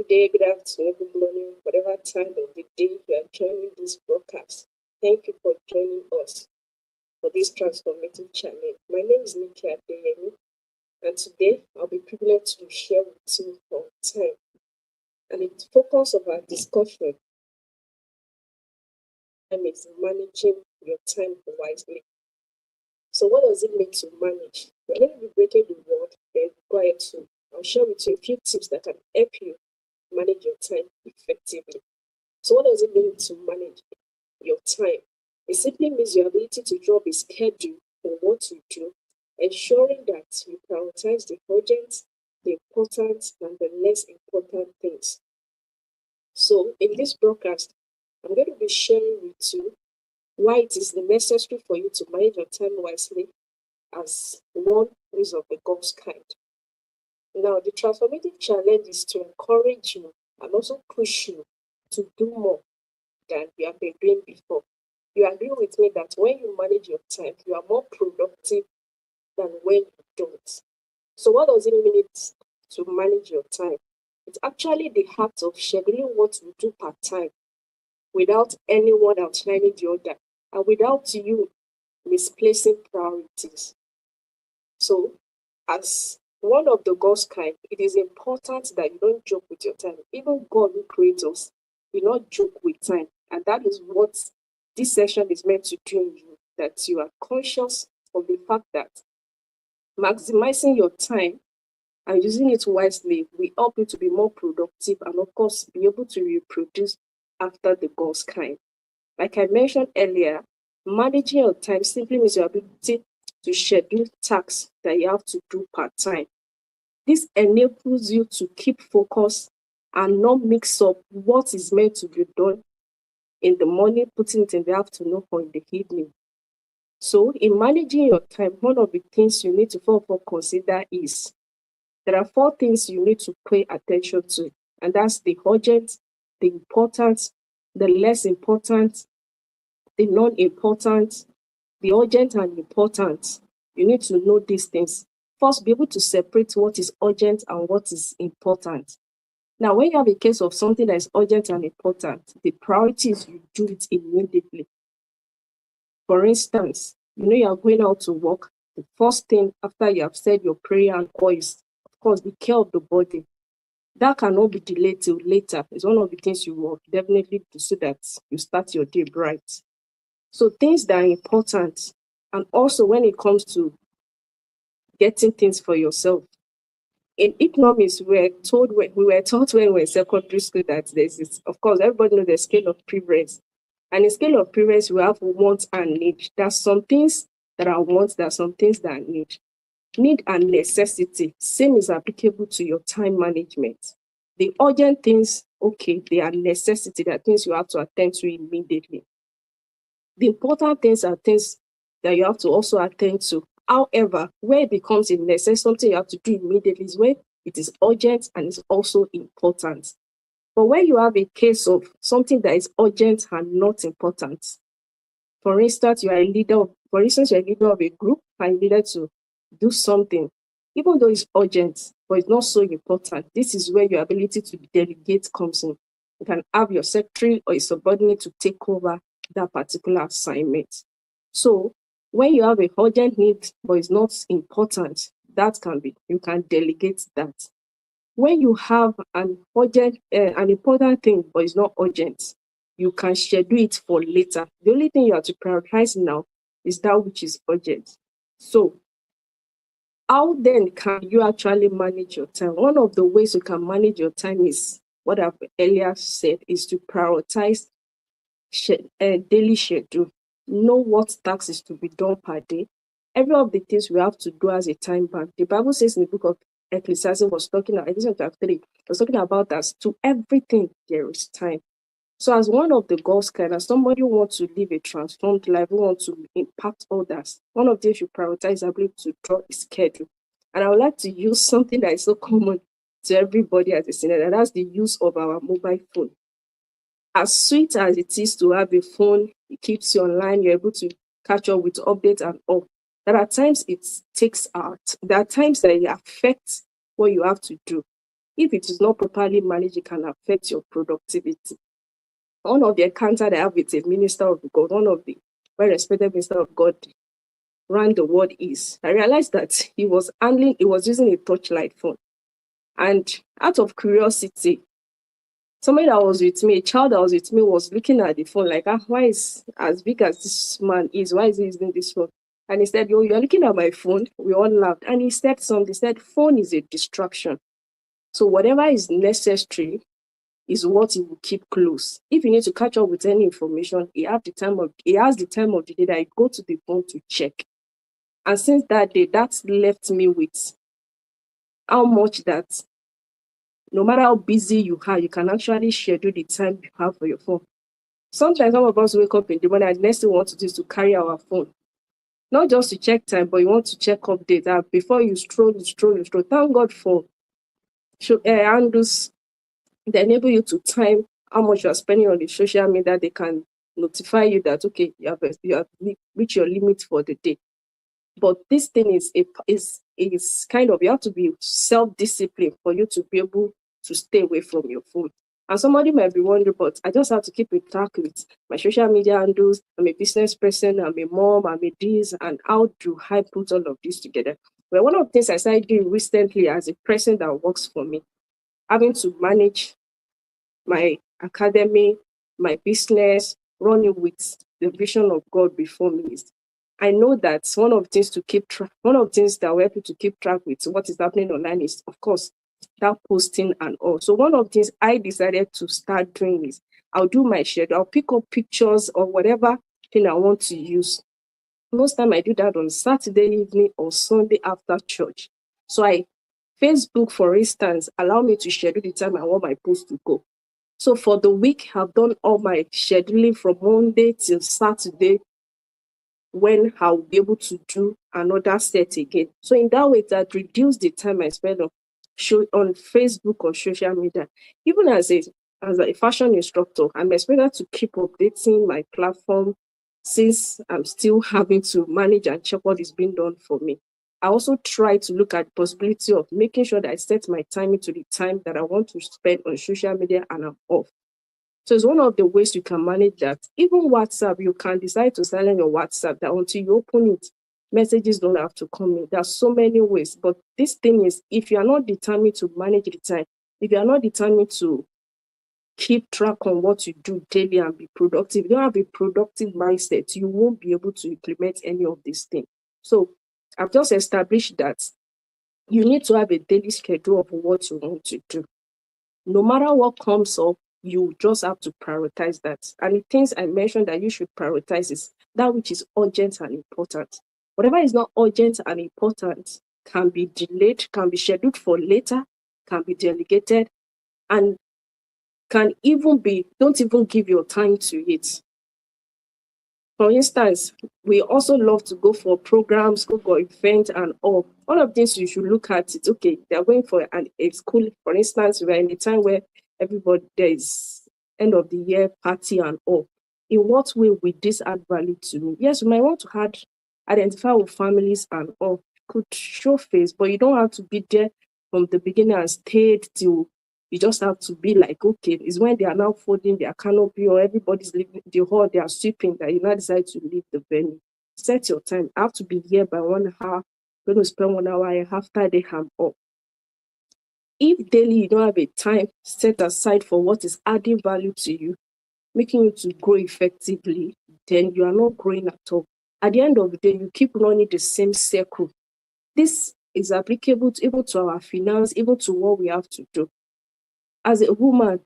day, good afternoon, good morning, whatever time of the day you are joining this broadcast. Thank you for joining us for this transformative challenge. My name is Adeyemi, and today I'll be privileged to share with you for time. And the focus of our discussion is managing your time wisely. So, what does it mean to manage? We're going to be breaking the word, then go ahead to. I'll share with you a few tips that can help you manage your time effectively. So what does it mean to manage your time? It simply means your ability to draw a schedule for what you do, ensuring that you prioritize the urgent, the important, and the less important things. So in this broadcast, I'm going to be sharing with you why it is necessary for you to manage your time wisely as one is of the God's kind. Now, the transformative challenge is to encourage you and also push you to do more than you have been doing before. You agree with me that when you manage your time, you are more productive than when you don't. So what does it mean to manage your time? It's actually the act of scheduling what you do part time without anyone outshining the other and without you misplacing priorities. So as one of the God's kind, it is important that you don't joke with your time. Even God who creates us will not joke with time. And that is what this session is meant to do in you, that you are conscious of the fact that maximizing your time and using it wisely will help you to be more productive and, of course, be able to reproduce after the God's kind. Like I mentioned earlier, managing your time simply means your ability to schedule tasks that you have to do part-time. This enables you to keep focus and not mix up what is meant to be done in the morning, putting it in the afternoon or in the evening. So in managing your time, one of the things you need to consider is there are 4 things you need to pay attention to, and that's the urgent, the important, the less important, the non-important, the urgent and important. You need to know these things. First, be able to separate what is urgent and what is important. Now, when you have a case of something that is urgent and important, the priority is you do it immediately. For instance, you are going out to work. The first thing after you have said your prayer and all is, of course, the care of the body. That cannot be delayed till later. It's one of the things you will definitely do so that you start your day bright. So things that are important, and also when it comes to getting things for yourself. In economics, we were taught when we were in secondary school that there's this, of course, everybody knows the scale of preference. And in scale of preference, we have wants and need. There's some things that are wants, there are some things that are need. Need and necessity, same is applicable to your time management. The urgent things, okay, they are necessity, they are things you have to attend to immediately. The important things are things that you have to also attend to. However, where it becomes a necessity, something you have to do immediately is when it is urgent and it's also important. But when you have a case of something that is urgent and not important, for instance, you are a leader of a group and you needed to do something, even though it's urgent, but it's not so important. This is where your ability to delegate comes in. You can have your secretary or a subordinate to take over that particular assignment. So when you have a urgent need but it's not important, you can delegate that. When you have an important thing but it's not urgent, you can schedule it for later. The only thing you have to prioritize now is that which is urgent. So how then can you actually manage your time? One of the ways you can manage your time is what I've earlier said, is to prioritize daily schedule. Know what tasks is to be done per day. Every of the things we have to do as a time bank. The Bible says in the book of Ecclesiastes was talking about that to everything there is time. So as one of the God's kind, as somebody who wants to live a transformed life, who wants to impact others, one of the things you prioritize ability to draw a schedule. And I would like to use something that is so common to everybody as a sinner, and that's the use of our mobile phone. As sweet as it is to have a phone, it keeps you online, you're able to catch up with updates and all. There are times it takes out. There are times that it affects what you have to do. if it is not properly managed, it can affect your productivity. One of the encounter that I have with a minister of God, one of the very respected minister of God around the world is, I realized that he was using a touchlight phone. And out of curiosity, somebody that was with me, a child that was with me, was looking at the phone like, why is, as big as this man is, why is he using this phone? And he said, yo, you're looking at my phone. We all laughed. And he said something, he said, phone is a distraction. So whatever is necessary is what he will keep close. If you need to catch up with any information, he has the time of the day that I go to the phone to check. And since that day, that's left me with how much that no matter how busy you are, you can actually schedule the time you have for your phone. Sometimes some of us wake up in the morning and the next thing we want to do is to carry our phone. Not just to check time, but you want to check updates. Before you stroll. Thank God for handles that enable you to time how much you are spending on the social media. They can notify you that, okay, you have reached your limit for the day. But this thing is kind of, you have to be self-disciplined for you to be able to stay away from your phone. And somebody might be wondering, but I just have to keep a track with my social media handles. I'm a business person, I'm a mom, I'm a this, and how do I put all of this together? Well, one of the things I started doing recently as a person that works for me, having to manage my academy, my business, running with the vision of God before me is, I know that one of the things that will help you to keep track with what is happening online is, of course, that posting and all. So one of the things I decided to start doing is, I'll do my schedule. I'll pick up pictures or whatever thing I want to use. Most time I do that on Saturday evening or Sunday after church. So Facebook, for instance, allow me to schedule the time I want my post to go. So for the week, I've done all my scheduling from Monday till Saturday, when I'll be able to do another set again. So in that way, that reduced the time I spend on Facebook or social media. Even as a fashion instructor, I'm expected to keep updating my platform since I'm still having to manage and check what is being done for me. I also try to look at the possibility of making sure that I set my timing to the time that I want to spend on social media and I'm off. So it's one of the ways you can manage that. Even WhatsApp, you can decide to silence your WhatsApp that until you open it, messages don't have to come in. There are so many ways. But this thing is, if you are not determined to manage the time, if you are not determined to keep track on what you do daily and be productive, if you don't have a productive mindset, you won't be able to implement any of these things. So I've just established that you need to have a daily schedule of what you want to do. No matter what comes up, you just have to prioritize that. And the things I mentioned that you should prioritize is that which is urgent and important. Whatever is not urgent and important can be delayed, can be scheduled for later, can be delegated, and can even be, don't even give your time to it. For instance, we also love to go for programs, go for events and all. All of this, you should look at it. Okay, they're going for a school, for instance, we're in a time where there is end of the year party and all. In what way will this add value to me? Yes, you might want to identify with families and all. Could show face, but you don't have to be there from the beginning and stay till you just have to be like, okay, it's when they are now folding their canopy or everybody's leaving the hall, they are sweeping, that you now decide to leave the venue. Set your time. I have to be here by 1 hour. I'm going to spend 1 hour after they have up. If daily you don't have a time set aside for what is adding value to you, making you to grow effectively, then you are not growing at all. At the end of the day, you keep running the same circle. This is applicable even to our finance, even to what we have to do. As a woman,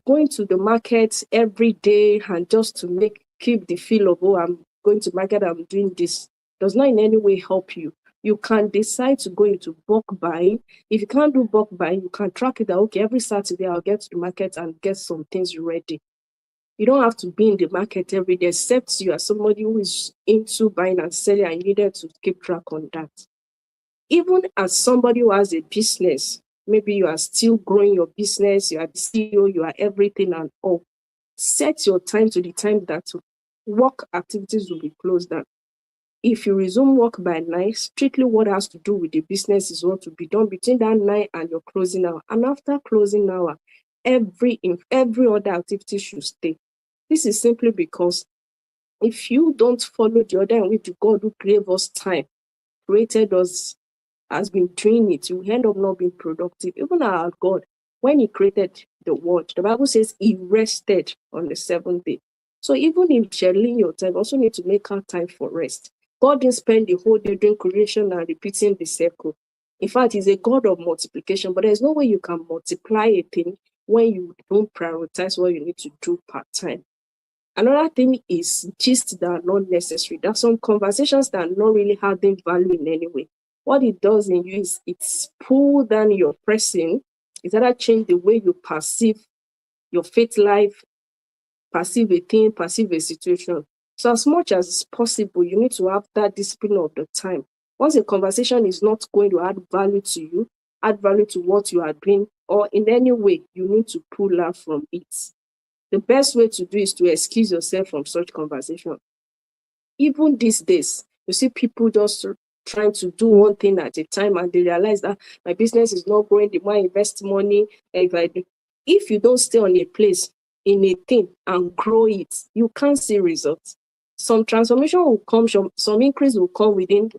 going to the market every day and just to keep the feel of, oh, I'm going to market, I'm doing this, does not in any way help you. You can decide to go into bulk buying. If you can't do bulk buying, you can track it that, okay, every Saturday I'll get to the market and get some things ready. You don't have to be in the market every day, except you are somebody who is into buying and selling and you needed to keep track on that. Even as somebody who has a business, maybe you are still growing your business, you are the CEO, you are everything and all. Set your time to the time that work activities will be closed down. If you resume work by 9, strictly what has to do with the business is what to be done between that 9 and your closing hour. And after closing hour, every other activity should stay. This is simply because if you don't follow the order in which God who gave us time, created us, has been doing it, you end up not being productive. Even our God, when He created the world, the Bible says He rested on the seventh day. So even in scheduling your time, also need to make out time for rest. God didn't spend the whole day doing creation and repeating the circle. In fact, He's a God of multiplication, but there's no way you can multiply a thing when you don't prioritize what you need to do part time. Another thing is gist that are not necessary. There are some conversations that are not really having value in any way. What it does in you is it's pull down your person. It's either change the way you perceive your faith life, perceive a thing, perceive a situation. So as much as possible, you need to have that discipline of the time. Once a conversation is not going to add value to you, add value to what you are doing, or in any way, you need to pull out from it. The best way to do is to excuse yourself from such conversation. Even these days, you see people just trying to do one thing at a time and they realize that my business is not growing, the more I invest money. If you don't stay on a place, in a thing and grow it, you can't see results. Some transformation will come, some increase will come within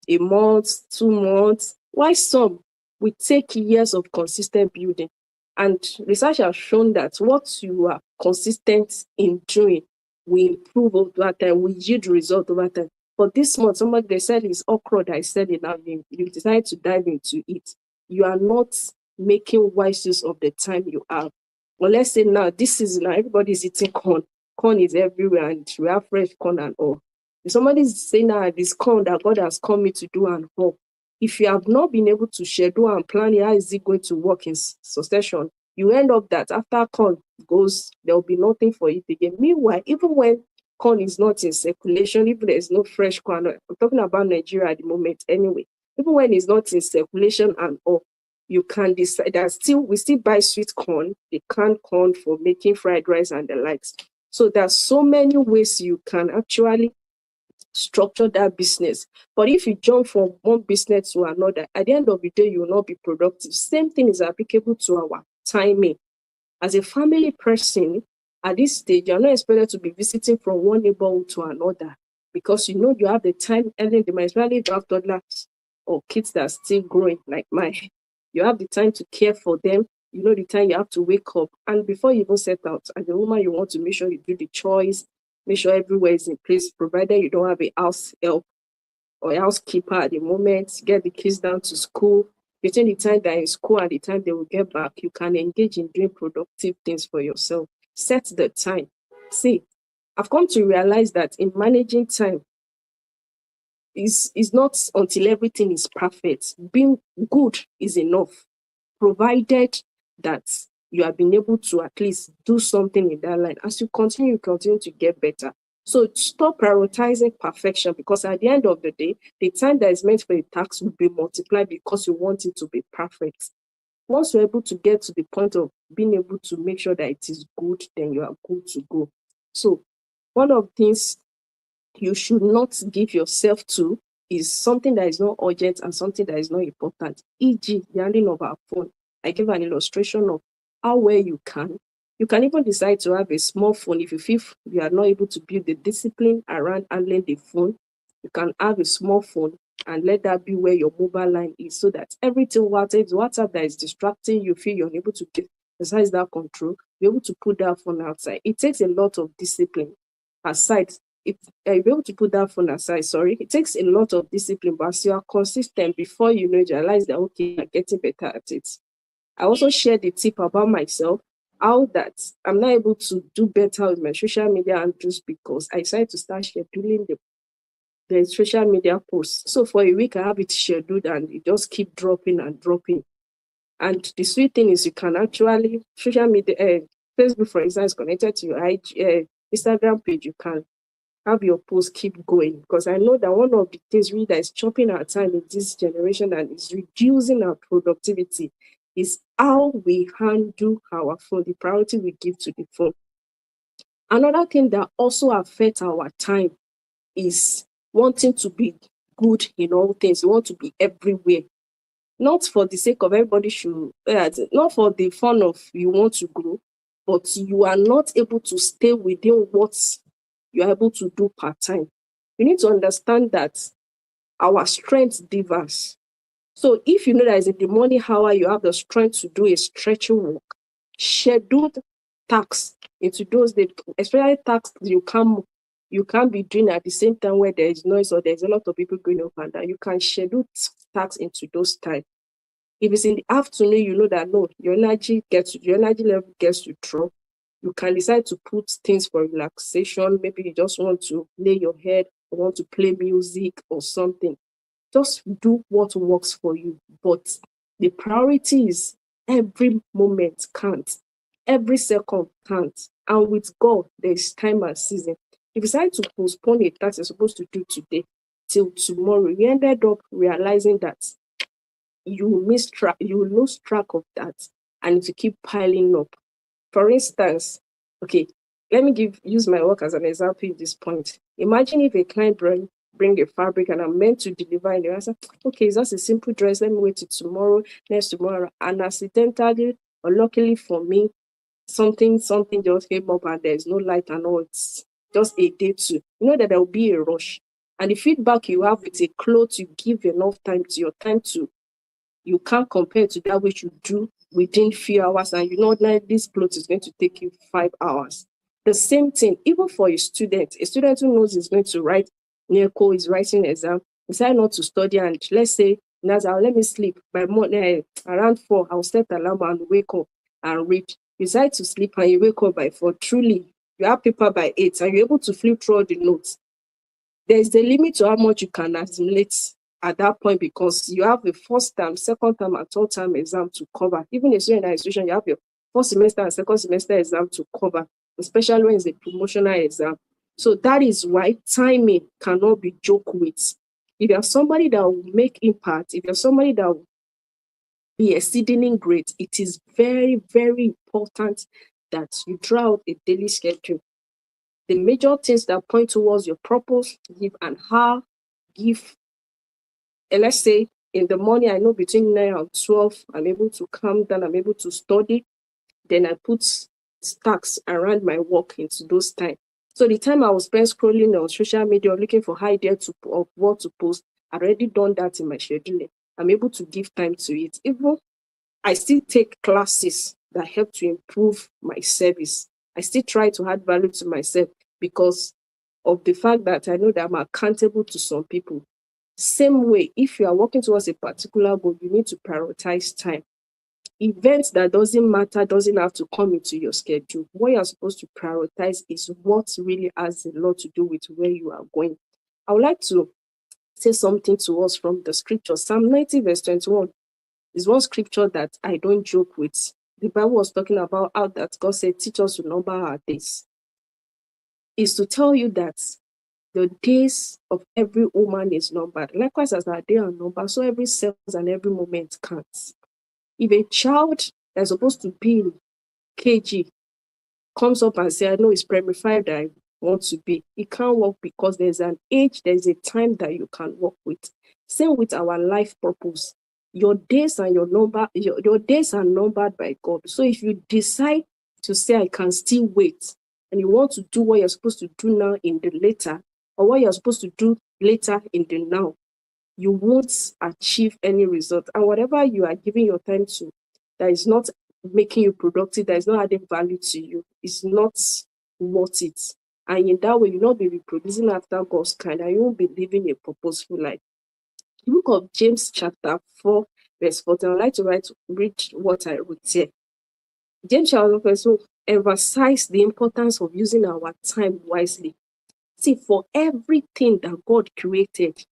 a month, 2 months, while some will take years of consistent building. And research has shown that what you are consistent in doing will improve over time, will yield result over time. But this month, somebody they said it's okra that I said it now, you decide to dive into it. You are not making wise use of the time you have. Well, let's say now, this season, now everybody's eating corn. Corn is everywhere, and we have fresh corn and all. If somebody is saying that this corn that God has called me to do and hope, if you have not been able to schedule and plan how is it going to work in succession, you end up that after corn goes, there will be nothing for it again. Meanwhile, even when corn is not in circulation, even there is no fresh corn, I'm talking about Nigeria at the moment anyway, even when it's not in circulation and all, you can decide that we still buy sweet corn, the canned corn for making fried rice and the likes. So there's so many ways you can actually structure that business. But if you jump from one business to another, at the end of the day, you will not be productive. Same thing is applicable to our timing. As a family person, at this stage, you're not expected to be visiting from one neighborhood to another because you know you have the time, and then especially if you have toddlers or kids that are still growing like mine. You have the time to care for them. You know the time you have to wake up. And before you even set out, as a woman, you want to make sure you do the chores, make sure everywhere is in place, provided you don't have a house help or a housekeeper at the moment, get the kids down to school. Between the time they're in school and the time they will get back, you can engage in doing productive things for yourself. Set the time. See, I've come to realize that in managing time, is not until everything is perfect. Being good is enough, provided that you have been able to at least do something in that line. As you continue to get better. So stop prioritizing perfection, because at the end of the day, the time that is meant for a task will be multiplied because you want it to be perfect. Once you're able to get to the point of being able to make sure that it is good, then you are good to go. So one of the things you should not give yourself to is something that is not urgent and something that is not important, e.g. the handling of our phone. I give an illustration of how well you can. You can even decide to have a small phone. If you feel you are not able to build the discipline around handling the phone, you can have a small phone and let that be where your mobile line is, so that everything, WhatsApp that is distracting you, feel you're unable to exercise that control, be able to put that phone outside. It takes a lot of discipline aside. If you're able to put that phone aside, it takes a lot of discipline, but as you are consistent, before you know, you realize that, okay, you're getting better at it. I also shared the tip about myself, how that I'm not able to do better with my social media handles because I decided to start scheduling the social media posts. So for a week, I have it scheduled and it just keep dropping and dropping. And the sweet thing is you can actually, social media, Facebook, for example, is connected to your Instagram page. You can have your post keep going, because I know that one of the things really that is chopping our time in this generation and is reducing our productivity is how we handle our phone, the priority we give to the phone. Another thing that also affects our time is wanting to be good in all things. You want to be everywhere. Not for the sake of everybody should, not for the fun of you want to grow, but you are not able to stay within what you are able to do part-time. You need to understand that our strength differs. So if you know that in the morning hour you have the strength to do a stretching work, scheduled tasks into those days, especially tasks you can't be doing at the same time where there is noise or there's a lot of people going up and down. You can schedule tasks into those times. If it's in the afternoon, you know that no, your energy level gets to drop. You can decide to put things for relaxation. Maybe you just want to lay your head or want to play music or something. Just do what works for you. But the priority is every moment counts. Every second counts. And with God, there is time and season. If you decide to postpone a task you're supposed to do today till tomorrow, you ended up realizing that you lose track of that, and it will keep piling up. For instance, okay, let me use my work as an example at this point. Imagine if a client bring a fabric and I'm meant to deliver and the answer, okay, it's just a simple dress, let me wait till tomorrow, next tomorrow. And accidentally or luckily for me, something just came up and there's no light and all, it's just a day two. You know that there will be a rush. And the feedback you have with a clothes, you give enough time to your time to, you can't compare to that which you do within few hours, and you know that this clothes is going to take you 5 hours. The same thing, even for a student who knows he's going to write NECO, is writing exam, decide not to study, and let's say, Nazar, let me sleep by morning around 4, I'll set alarm and wake up and read. You decide to sleep and you wake up by 4. Truly, you have paper by 8 and you're able to flip through all the notes. There's the limit to how much you can assimilate at that point, because you have the first term, second term, and third term exam to cover. Even if you're in an institution, you have your first semester and second semester exam to cover, especially when it's a promotional exam. So that is why timing cannot be joked with. If you're somebody that will make impact, if you're somebody that will be exceedingly great, it is very, very important that you draw out a daily schedule. The major things that point towards your purpose, give an hour, give, and let's say in the morning, I know between 9 and 12, I'm able to calm down, I'm able to study. Then I put stacks around my work into those times. So the time I will spend scrolling on social media, looking for ideas of what to post, I've already done that in my scheduling. I'm able to give time to it. Even I still take classes that help to improve my service. I still try to add value to myself because of the fact that I know that I'm accountable to some people. Same way, if you are working towards a particular goal, you need to prioritize time. Events that doesn't matter doesn't have to come into your schedule. What you're supposed to prioritize is what really has a lot to do with where you are going. I would like to say something to us from the scripture. Psalm 90 verse 21 is one scripture that I don't joke with. The Bible was talking about how that God said, teach us to number our days. Is to tell you that the days of every woman is numbered. Likewise, as our day are numbered, so every second and every moment counts. If a child that's supposed to be in KG comes up and says, I know it's primary 5 that I want to be, it can't work because there's an age, there's a time that you can work with. Same with our life purpose. Your days and your days are numbered by God. So if you decide to say, I can still wait, and you want to do what you're supposed to do now in the later, or what you're supposed to do later in the now, you won't achieve any result. And whatever you are giving your time to that is not making you productive, that is not adding value to you, is not worth it. And in that way, you'll not be reproducing after God's kind, and you won't be living a purposeful life. The book of James chapter 4, verse 14, I'd like to read what I wrote here. James chapter 4, so emphasize the importance of using our time wisely. See, for everything that God created,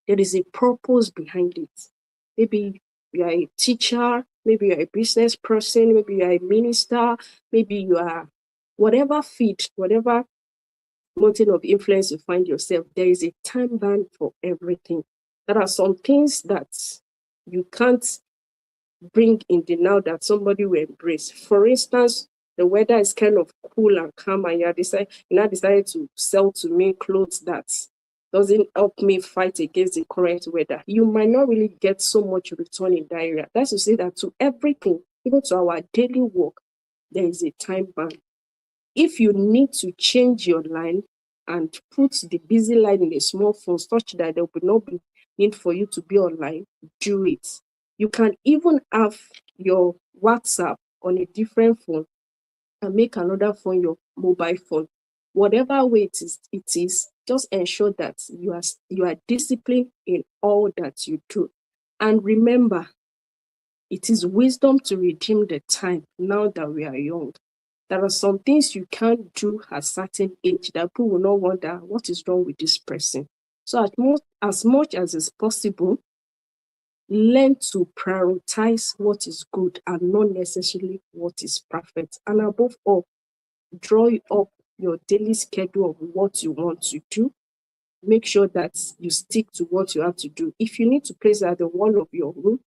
there is a purpose behind it. Maybe you are a teacher, maybe you're a business person, maybe you are a minister, maybe you are whatever field, whatever mountain of influence you find yourself, there is a time band for everything. There are some things that you can't bring in the now that somebody will embrace. For instance, the weather is kind of cool and calm, and you now decided to sell to me clothes that doesn't help me fight against the current weather. You might not really get so much return in that area. That's to say that to everything, even to our daily work, there is a time ban. If you need to change your line and put the busy line in a small phone such that there will not be need for you to be online, do it. You can even have your WhatsApp on a different phone and make another phone your mobile phone. Whatever way it is, just ensure that you are disciplined in all that you do. And remember, it is wisdom to redeem the time now that we are young. There are some things you can't do at certain age that people will not wonder what is wrong with this person. So as much as is possible, learn to prioritize what is good and not necessarily what is perfect. And above all, draw up your daily schedule of what you want to do. Make sure that you stick to what you have to do. If you need to place it at the wall of your room,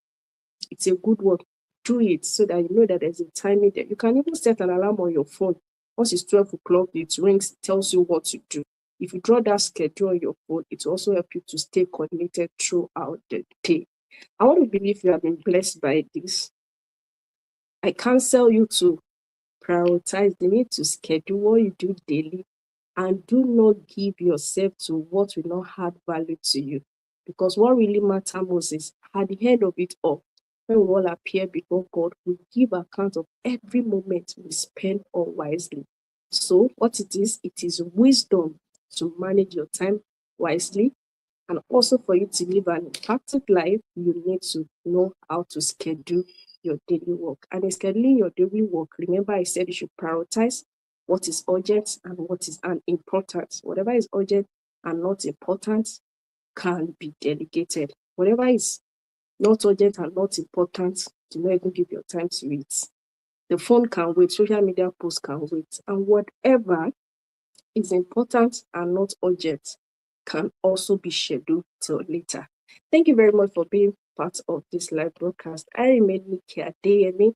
it's a good one. Do it so that you know that there's a timing there. You can even set an alarm on your phone. Once it's 12 o'clock, it rings, tells you what to do. If you draw that schedule on your phone, it will also help you to stay coordinated throughout the day. I want to believe you have been blessed by this. I counsel you to prioritize the need to schedule what you do daily and do not give yourself to what will not add value to you. Because what really matters most is at the end of it all, when we all appear before God, we give account of every moment we spend unwisely. So, what it is wisdom to manage your time wisely. And also for you to live an impacted life, you need to know how to schedule your daily work. And in scheduling your daily work, remember I said you should prioritize what is urgent and what is unimportant. Whatever is urgent and not important can be delegated. Whatever is not urgent and not important, do not even give your time to it. The phone can wait, social media posts can wait, and whatever is important and not urgent can also be scheduled till later. Thank you very much for being part of this live broadcast. I remain Nike Adeyemi,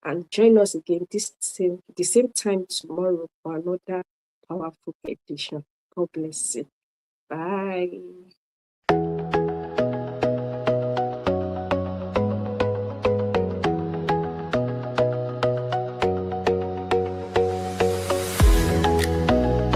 and join us again the same time tomorrow for another powerful edition. God bless you. Bye.